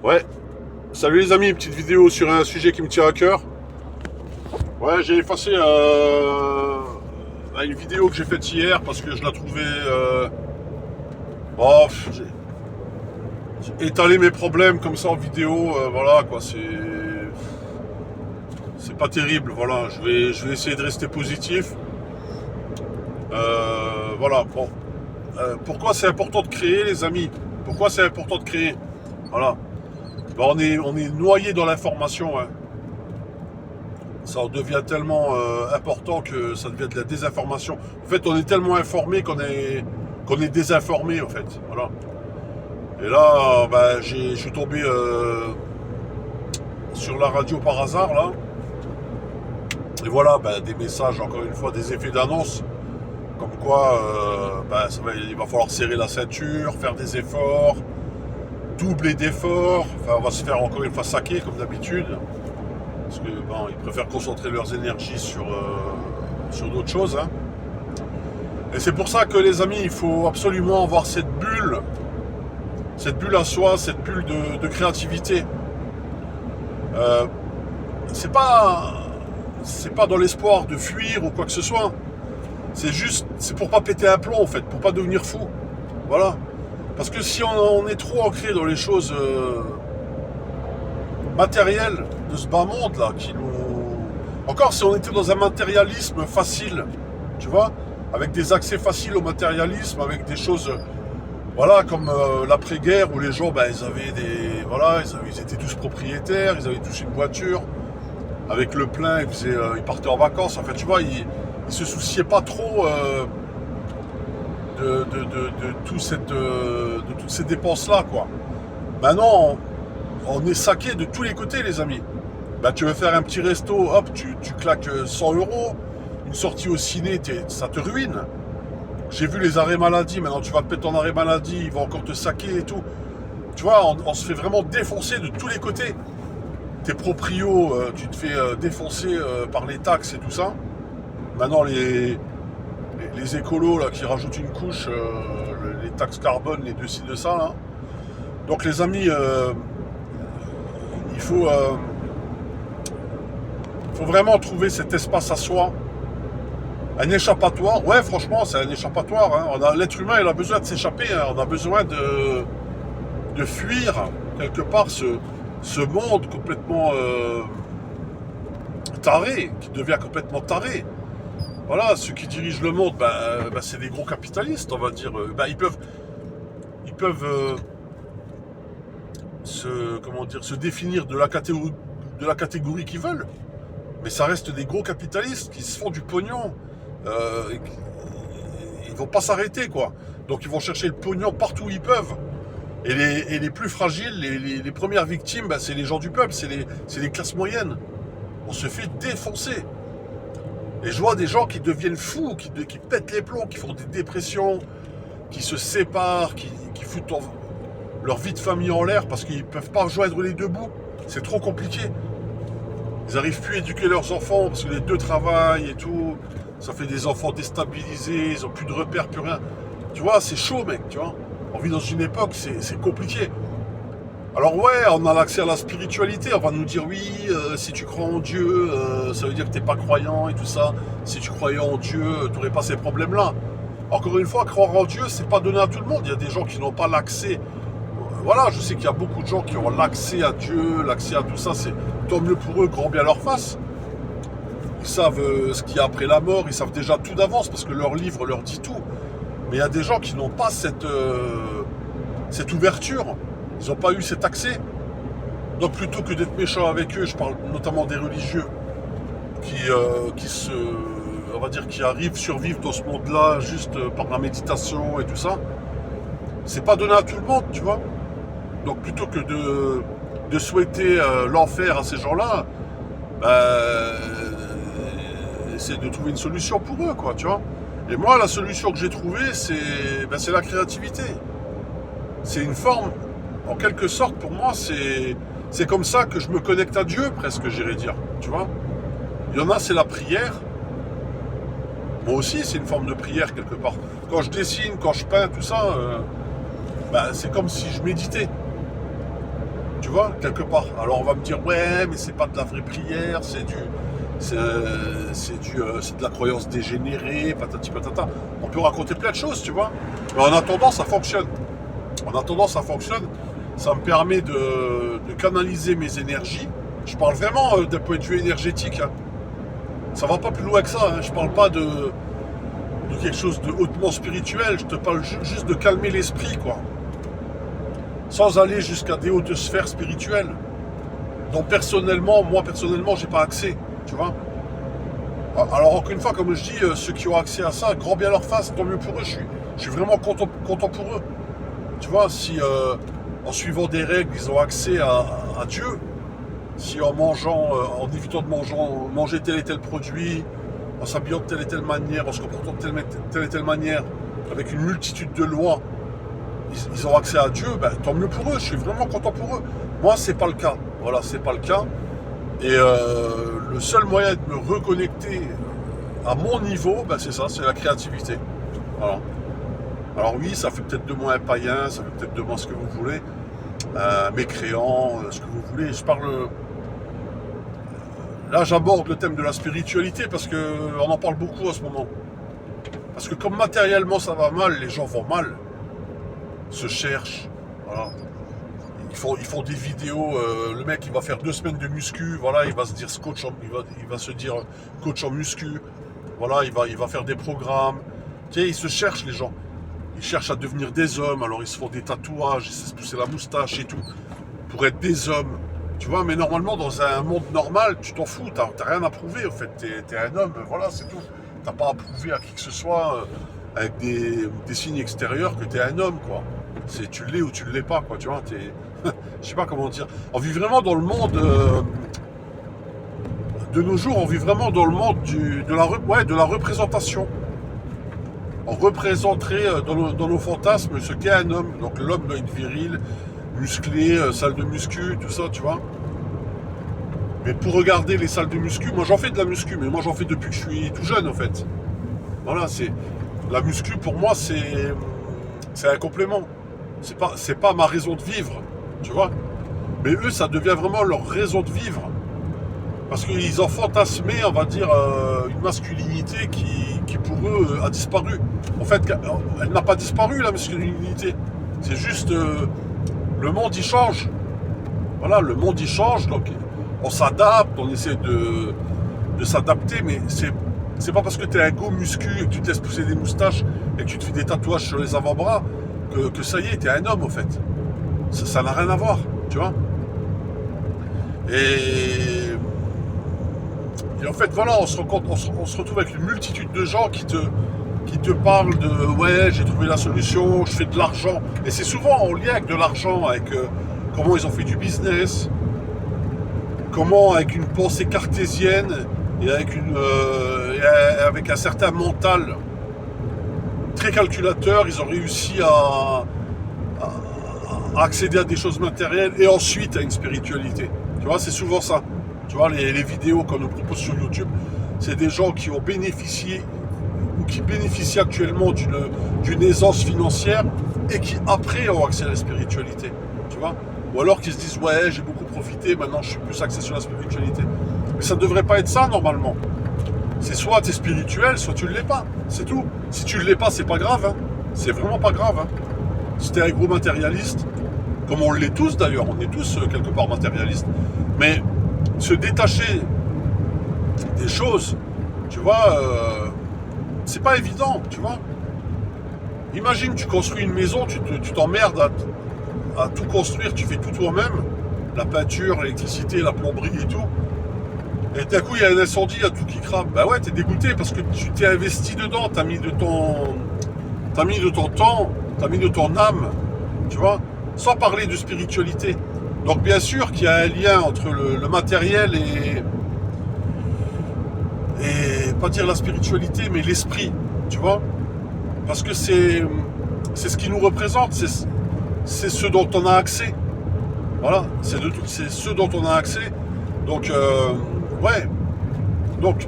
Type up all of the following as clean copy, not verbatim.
Ouais, salut les amis, petite vidéo sur un sujet qui me tient à cœur. Ouais, j'ai effacé une vidéo que j'ai faite hier parce que je la trouvais... oh, j'ai étalé mes problèmes comme ça en vidéo, voilà quoi, c'est pas terrible, voilà. Je vais essayer de rester positif. Voilà, bon. Pourquoi c'est important de créer les amis? Pourquoi c'est important de créer? Voilà. Ben, on est noyé dans l'information, hein. Ça en devient tellement important que ça devient de la désinformation. En fait, on est tellement informé qu'on est désinformé, en fait. Voilà. Et là, bah, je suis tombé sur la radio par hasard, là. Et voilà, bah, des messages, encore une fois, des effets d'annonce. Comme quoi, bah, il va falloir serrer la ceinture, faire des efforts, doubler d'efforts. Enfin, on va se faire encore une fois saquer, comme d'habitude. Parce que bon, ils préfèrent concentrer leurs énergies sur d'autres choses, hein. Et c'est pour ça que les amis, il faut absolument avoir cette bulle à soi, cette bulle de créativité. Euh, c'est pas, c'est pas dans l'espoir de fuir ou quoi que ce soit. C'est pour pas péter un plomb en fait, pour pas devenir fou. Voilà. Parce que si on est trop ancré dans les choses matérielles de ce bas monde là, qui nous encore si on était dans un matérialisme facile, tu vois, avec des accès faciles au matérialisme, avec des choses, voilà, comme l'après-guerre où les gens, ben, ils avaient voilà, ils étaient tous propriétaires, ils avaient tous une voiture, avec le plein, ils partaient en vacances. En fait, tu vois, ils se souciaient pas trop de toutes ces dépenses-là, quoi. Maintenant, on est saqué de tous les côtés, les amis. Bah, tu veux faire un petit resto, hop, tu claques 100 euros. Une sortie au ciné, ça te ruine. J'ai vu les arrêts maladie, maintenant tu vas te péter en arrêt maladie, ils vont encore te saquer et tout. Tu vois, on se fait vraiment défoncer de tous les côtés. Tes proprios, tu te fais défoncer par les taxes et tout ça. Maintenant, les écolos là, qui rajoutent une couche, les taxes carbone, les deux ci, de ça. Là. Donc les amis, il faut vraiment trouver cet espace à soi. Un échappatoire, ouais, franchement, c'est un échappatoire. Hein. L'être humain, il a besoin de s'échapper. Hein. On a besoin de fuir quelque part ce monde complètement taré, qui devient complètement taré. Voilà, ceux qui dirigent le monde, c'est des gros capitalistes, on va dire. Ils peuvent se définir de la catégorie qu'ils veulent. Mais ça reste des gros capitalistes qui se font du pognon. Ils vont pas s'arrêter, quoi. Donc ils vont chercher le pognon partout où ils peuvent. Et les plus fragiles, les premières victimes, c'est les gens du peuple, c'est les classes moyennes. On se fait défoncer. Et je vois des gens qui deviennent fous, qui pètent les plombs, qui font des dépressions, qui se séparent, qui foutent leur vie de famille en l'air parce qu'ils ne peuvent pas rejoindre les deux bouts. C'est trop compliqué. Ils n'arrivent plus à éduquer leurs enfants parce que les deux travaillent et tout. Ça fait des enfants déstabilisés, ils n'ont plus de repères, plus rien. Tu vois, c'est chaud, mec, tu vois. On vit dans une époque, c'est compliqué. Alors ouais, on a l'accès à la spiritualité, on va nous dire oui, si tu crois en Dieu, ça veut dire que t'es pas croyant et tout ça. Si tu croyais en Dieu, t'aurais pas ces problèmes-là. Encore une fois, croire en Dieu, c'est pas donné à tout le monde. Il y a des gens qui n'ont pas l'accès. Voilà, je sais qu'il y a beaucoup de gens qui ont l'accès à Dieu, l'accès à tout ça, c'est tant mieux pour eux, grand bien leur face. Ils savent ce qu'il y a après la mort, ils savent déjà tout d'avance parce que leur livre leur dit tout. Mais il y a des gens qui n'ont pas cette ouverture. Ils n'ont pas eu cet accès. Donc plutôt que d'être méchant avec eux, je parle notamment des religieux on va dire, qui arrivent, survivent dans ce monde-là juste par la méditation et tout ça. C'est pas donné à tout le monde, tu vois. Donc plutôt que de souhaiter l'enfer à ces gens-là, c'est de trouver une solution pour eux, quoi, tu vois. Et moi, la solution que j'ai trouvée, c'est la créativité. C'est une forme, en quelque sorte, pour moi, c'est comme ça que je me connecte à Dieu, presque, j'irais dire, tu vois. Il y en a, c'est la prière. Moi aussi, c'est une forme de prière, quelque part. Quand je dessine, quand je peins, tout ça, c'est comme si je méditais. Tu vois, quelque part. Alors on va me dire, ouais, mais c'est pas de la vraie prière, c'est de la croyance dégénérée, patati patata. On peut raconter plein de choses, tu vois. Mais en attendant, ça fonctionne. En attendant, ça fonctionne. Ça me permet de canaliser mes énergies. Je parle vraiment d'un point de vue énergétique. Hein. Ça va pas plus loin que ça. Hein. Je parle pas de quelque chose de hautement spirituel. Je te parle juste de calmer l'esprit, quoi. Sans aller jusqu'à des hautes sphères spirituelles. Donc moi personnellement, j'ai pas accès. Tu vois. Alors encore une fois, comme je dis, ceux qui ont accès à ça, grand bien leur face, tant mieux pour eux. Je suis vraiment content pour eux. Tu vois, si en suivant des règles, ils ont accès à Dieu, si en mangeant, en évitant de manger tel et tel produit, en s'habillant de telle et telle manière, en se comportant de telle et telle manière, avec une multitude de lois, ils ont accès à Dieu, ben, tant mieux pour eux, je suis vraiment content pour eux. Moi, c'est pas le cas. Voilà, c'est pas le cas. Et le seul moyen de me reconnecter à mon niveau, ben, c'est ça, c'est la créativité. Voilà. Alors oui, ça fait peut-être de moi un païen, ça fait peut-être de moi ce que vous voulez, mécréant, ce que vous voulez. Je parle. Là, j'aborde le thème de la spiritualité parce qu'on en parle beaucoup en ce moment. Parce que comme matériellement ça va mal, les gens vont mal, se cherchent, voilà. Ils font des vidéos, le mec il va faire 2 semaines de muscu, voilà, il va se dire coach il va se dire coach en muscu, voilà, il va faire des programmes. Tu sais, ils se cherchent les gens. Ils cherchent à devenir des hommes, alors ils se font des tatouages, ils se pousser la moustache et tout, pour être des hommes. Tu vois, mais normalement, dans un monde normal, tu t'en fous, t'as rien à prouver, en fait. T'es un homme, voilà, c'est tout. T'as pas à prouver à qui que ce soit, avec des signes extérieurs, que t'es un homme, quoi. Tu l'es ou tu l'es pas, quoi, tu vois. Je sais pas comment dire. On vit vraiment dans le monde... de nos jours, on vit vraiment dans le monde de la représentation. On représenterait dans nos fantasmes ce qu'est un homme. Donc l'homme doit être viril, musclé, salle de muscu, tout ça, tu vois. Mais pour regarder les salles de muscu, moi j'en fais de la muscu, mais moi j'en fais depuis que je suis tout jeune en fait. Voilà, la muscu pour moi c'est un complément. C'est pas ma raison de vivre, tu vois. Mais eux, ça devient vraiment leur raison de vivre. Parce qu'ils ont fantasmé, on va dire, une masculinité qui pour eux a disparu. En fait, elle n'a pas disparu, la masculinité. C'est juste, le monde y change. Voilà, le monde y change, donc on s'adapte, on essaie de s'adapter, mais c'est pas parce que tu es un go muscu et que tu te laisses pousser des moustaches et que tu te fais des tatouages sur les avant-bras que ça y est, tu es un homme, en fait. Ça n'a rien à voir, tu vois. Et en fait, voilà, on se retrouve avec une multitude de gens qui te parlent de « ouais, j'ai trouvé la solution, je fais de l'argent ». Et c'est souvent en lien avec de l'argent, avec comment ils ont fait du business, comment avec une pensée cartésienne et avec un certain mental très calculateur, ils ont réussi à accéder à des choses matérielles et ensuite à une spiritualité. Tu vois, c'est souvent ça. Tu vois, les vidéos qu'on nous propose sur YouTube, c'est des gens qui ont bénéficié ou qui bénéficient actuellement d'une aisance financière et qui après ont accès à la spiritualité. Tu vois, ou alors qui se disent ouais, j'ai beaucoup profité, maintenant je suis plus axé sur la spiritualité. Mais ça ne devrait pas être ça normalement. C'est soit tu es spirituel, soit tu ne l'es pas. C'est tout. Si tu ne l'es pas, c'est pas grave. Hein. C'est vraiment pas grave. Hein. Si tu es un gros matérialiste, comme on l'est tous d'ailleurs, on est tous quelque part matérialistes, mais se détacher des choses, tu vois, c'est pas évident, tu vois. Imagine, tu construis une maison, tu t'emmerdes à tout construire, tu fais tout toi-même, la peinture, l'électricité, la plomberie et tout, et d'un coup il y a un incendie, il y a tout qui crame. Bah ouais, t'es dégoûté parce que tu t'es investi dedans, t'as mis de ton temps, t'as mis de ton âme, tu vois, sans parler de spiritualité. Donc bien sûr qu'il y a un lien entre le matériel et pas dire la spiritualité, mais l'esprit, tu vois. Parce que c'est ce qui nous représente, c'est ce dont on a accès. Voilà, c'est ce dont on a accès. Donc, ouais. Donc,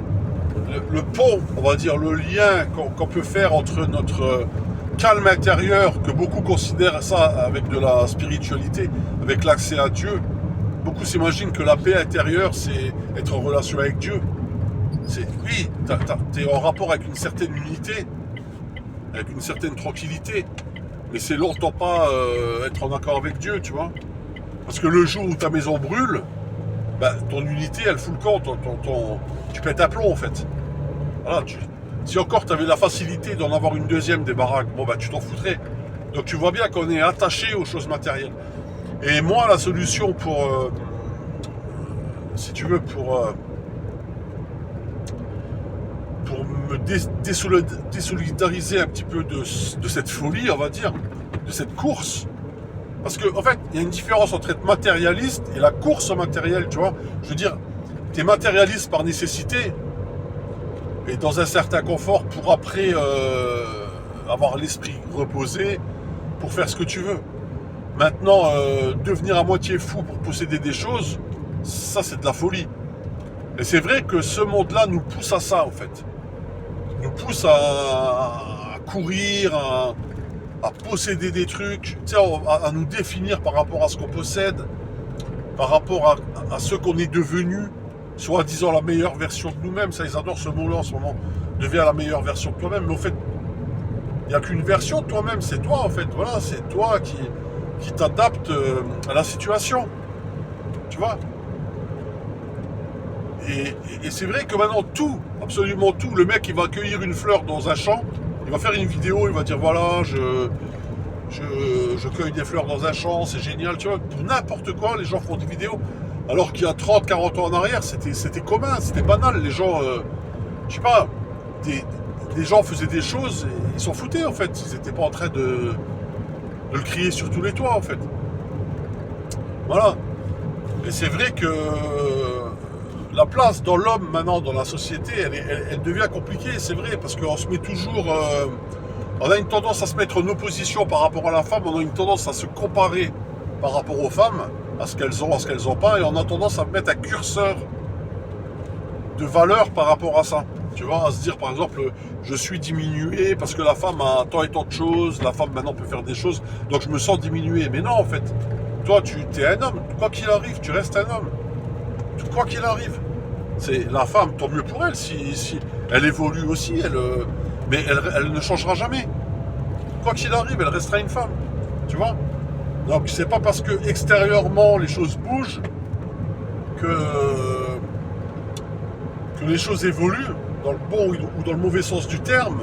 le pont, on va dire, le lien qu'on peut faire entre calme intérieur, que beaucoup considèrent ça avec de la spiritualité, avec l'accès à Dieu. Beaucoup s'imaginent que la paix intérieure, c'est être en relation avec Dieu. Oui, t'es en rapport avec une certaine unité, avec une certaine tranquillité, mais c'est longtemps pas être en accord avec Dieu, tu vois. Parce que le jour où ta maison brûle, bah, ton unité, elle fout le camp, tu pètes un plomb en fait. Voilà, si encore tu avais la facilité d'en avoir une deuxième des baraques, bon bah tu t'en foutrais. Donc tu vois bien qu'on est attaché aux choses matérielles. Et moi, la solution pour, si tu veux, pour me désolidariser un petit peu de cette folie, on va dire, de cette course. Parce qu'en fait, il y a une différence entre être matérialiste et la course au matériel, tu vois. Je veux dire, tu es matérialiste par nécessité et dans un certain confort pour après avoir l'esprit reposé pour faire ce que tu veux. Maintenant, devenir à moitié fou pour posséder des choses, ça c'est de la folie. Et c'est vrai que ce monde-là nous pousse à ça, en fait. Nous pousse à courir, à posséder des trucs, tu sais, à nous définir par rapport à ce qu'on possède, par rapport à ce qu'on est devenu, soi-disant la meilleure version de nous-mêmes. Ça, ils adorent ce mot-là en ce moment. Deviens la meilleure version de toi-même. Mais en fait, il n'y a qu'une version de toi-même, c'est toi, en fait. Voilà, c'est toi qui t'adapte à la situation. Tu vois ? Et c'est vrai que maintenant, tout, absolument tout, le mec, il va cueillir une fleur dans un champ, il va faire une vidéo, il va dire, voilà, je cueille des fleurs dans un champ, c'est génial, tu vois. Pour n'importe quoi, les gens font des vidéos. Alors qu'il y a 30, 40 ans en arrière, c'était commun, c'était banal. Les gens, je sais pas, des gens faisaient des choses et ils s'en foutaient, en fait. Ils n'étaient pas en train de le crier sur tous les toits, en fait. Voilà. Et c'est vrai que la place dans l'homme maintenant, dans la société, elle devient compliquée, c'est vrai, parce qu'on se met toujours... on a une tendance à se mettre en opposition par rapport à la femme, on a une tendance à se comparer par rapport aux femmes, à ce qu'elles ont, à ce qu'elles n'ont pas, et on a tendance à mettre un curseur de valeur par rapport à ça. Tu vois, à se dire par exemple, je suis diminué parce que la femme a tant et tant de choses, la femme maintenant peut faire des choses, donc je me sens diminué. Mais non, en fait, toi, tu es un homme, quoi qu'il arrive, tu restes un homme. Quoi qu'il arrive. C'est la femme, tant mieux pour elle, si elle évolue aussi, mais elle ne changera jamais. Quoi qu'il arrive, elle restera une femme. Tu vois ? Donc c'est pas parce que extérieurement les choses bougent que les choses évoluent dans le bon ou dans le mauvais sens du terme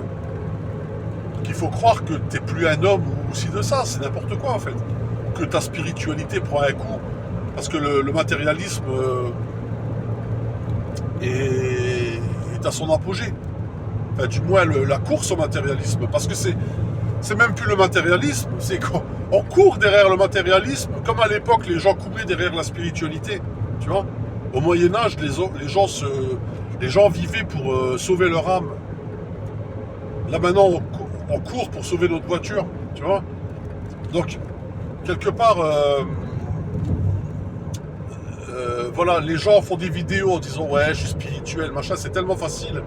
qu'il faut croire que t'es plus un homme ou si de ça, c'est n'importe quoi en fait. Que ta spiritualité prend un coup parce que le matérialisme est à son apogée. Enfin, du moins la course au matérialisme, parce que c'est même plus le matérialisme, c'est qu'on court derrière le matérialisme, comme à l'époque les gens couraient derrière la spiritualité, tu vois. Au Moyen-Âge, les gens vivaient pour sauver leur âme. Là maintenant, on court pour sauver notre voiture, tu vois. Donc, quelque part, voilà, les gens font des vidéos en disant ouais, je suis spirituel, machin, c'est tellement facile.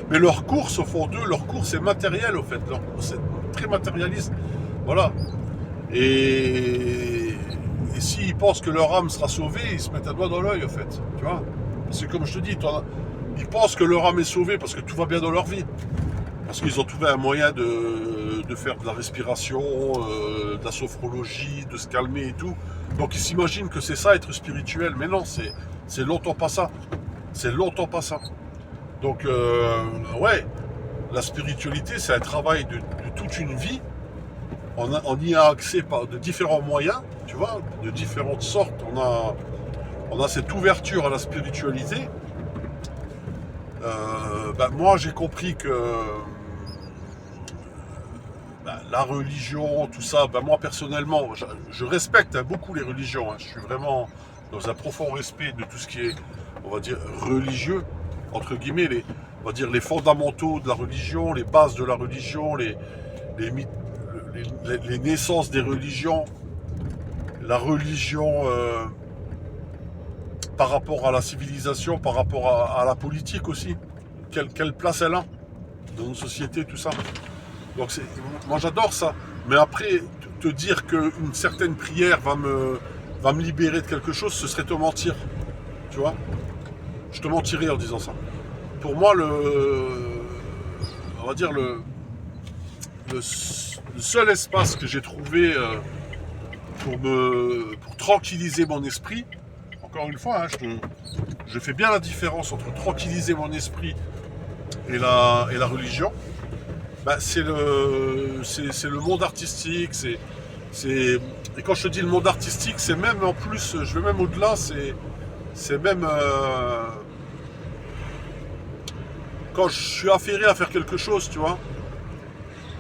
Mais leur course, au fond d'eux, leur course est matérielle, au fait. Leur course est très matérialiste. Voilà. Et s'ils pensent que leur âme sera sauvée, ils se mettent un doigt dans l'œil, au fait. Tu vois ? C'est comme je te dis, ils pensent que leur âme est sauvée parce que tout va bien dans leur vie. Parce qu'ils ont trouvé un moyen de faire de la respiration, de la sophrologie, de se calmer et tout. Donc ils s'imaginent que c'est ça, être spirituel. Mais non, c'est longtemps pas ça. C'est longtemps pas ça. Donc, ouais, la spiritualité, c'est un travail de toute une vie. On y a accès par de différents moyens, tu vois, de différentes sortes. On a cette ouverture à la spiritualité. Moi, j'ai compris que la religion, tout ça, moi, personnellement, je respecte beaucoup les religions. Je suis vraiment dans un profond respect de tout ce qui est, on va dire, religieux. Entre guillemets, on va dire les fondamentaux de la religion, les bases de la religion, les naissances des religions, la religion par rapport à la civilisation, par rapport à la politique aussi, quelle place elle a dans nos sociétés, tout ça. Donc moi j'adore ça. Mais après, te dire qu'une certaine prière va me libérer de quelque chose, ce serait te mentir. Tu vois? Je te mentirais en disant ça. Pour moi, on va dire le seul espace que j'ai trouvé pour tranquilliser mon esprit, encore une fois, hein, je fais bien la différence entre tranquilliser mon esprit et la religion. Bah, c'est le monde artistique. Et quand je te dis le monde artistique, c'est même en plus, je vais même au-delà, c'est même quand je suis affairé à faire quelque chose, tu vois.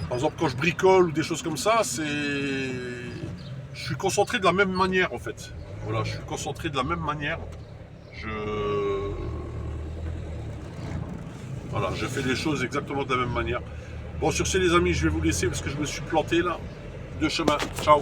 Par exemple, quand je bricole ou des choses comme ça, je suis concentré de la même manière en fait. Voilà, je suis concentré de la même manière. Je Voilà, je fais les choses exactement de la même manière. Bon, sur ce les amis, je vais vous laisser parce que je me suis planté là de chemin. Ciao.